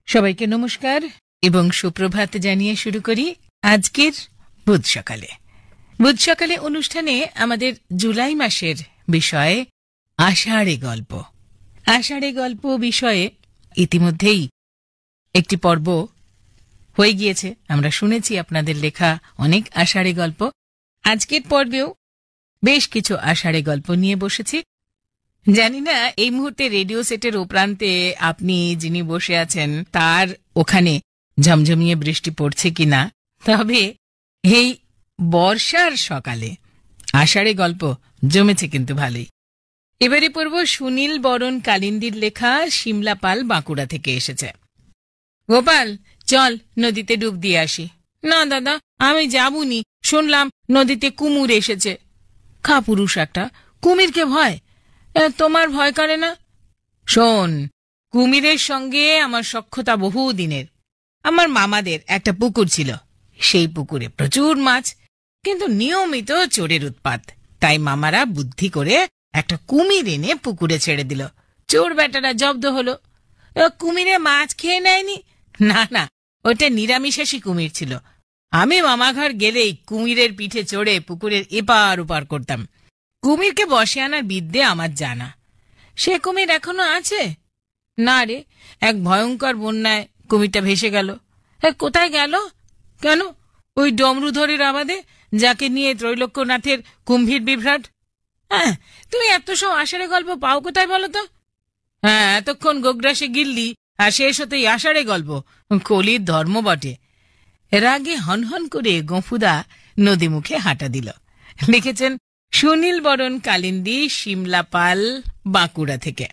সবাইকে নমস্কার এবং সুপ্রভাত জানিয়ে শুরু করি আজকের বুধ সকালে। বুধ সকালে অনুষ্ঠানে আমাদের জুলাই মাসের বিষয় আষাঢ়ে গল্প। আষাঢ়ে গল্প বিষয়ে ইতিমধ্যেই একটি পর্ব হয়ে গিয়েছে, আমরা শুনেছি আপনাদের লেখা অনেক আষাঢ়ে গল্প। আজকের পর্বেও বেশ কিছু আষাঢ়ে গল্প নিয়ে বসেছি। জানি না এই মুহূর্তে রেডিও সেটের ওপ্রান্তে আপনি যিনি বসে আছেন তার ওখানে ঝমঝমিয়ে বৃষ্টি পড়ছে কিনা, তবে এই বর্ষার সকালে আষাঢ়ে গল্প জমেছে কিন্তু ভালোই। এবারে পড়ব সুনীল বরণ কালিন্দির লেখা সিমলা পাল বাঁকুড়া থেকে এসেছে। গোপাল, চল নদীতে ডুব দিয়ে আসি। না দাদা, আমি যাবুনি, শুনলাম নদীতে কুমুর এসেছে। খাপুরুষ একটা, কুমিরকে ভয়? তোমার ভয় করে না? শোন, কুমিরের সঙ্গে আমার সখ্যতা বহু দিনের। আমার মামাদের একটা পুকুর ছিল, সেই পুকুরে প্রচুর মাছ, কিন্তু নিয়মিত চোরের উৎপাত। তাই মামারা বুদ্ধি করে একটা কুমির এনে পুকুরে ছেড়ে দিল। চোর বেটারা জব্দ হলো। কুমিরে মাছ খেয়ে নেয়নি, না না, ওটা নিরামিষাশী কুমির ছিল। আমি মামাঘর গেলেই কুমিরের পিঠে চড়ে পুকুরের এপার ওপার করতাম। কুমিরকে বসে আনার বিদ্যে আমার জানা। সে কুমির এখনো আছে? না রে, এক ভয়ঙ্কর বন্যায় কুমিরটা ভেসে গেল। কোথায় গেল? কেন? ওই ডমরুধরের আবাদে, যাকে নিয়ে ত্রৈলোক্যনাথের কুম্ভীর বিভ্রাট। হ্যাঁ, তুমি এত সব আষাঢ়ে গল্প পাও কোথায় বলো তো? হ্যাঁ, এতক্ষণ গোগ্রাসে গিল্লি আর শেষ হতেই আষাঢ়ে গল্প, কলির ধর্ম বটে। এর আগে হনহন করে গফুদা নদী মুখে হাঁটা দিল। লিখেছেন সুনীল বরণ কালিন্দি, সিমলা পাল বাঁকুড়া থেকে।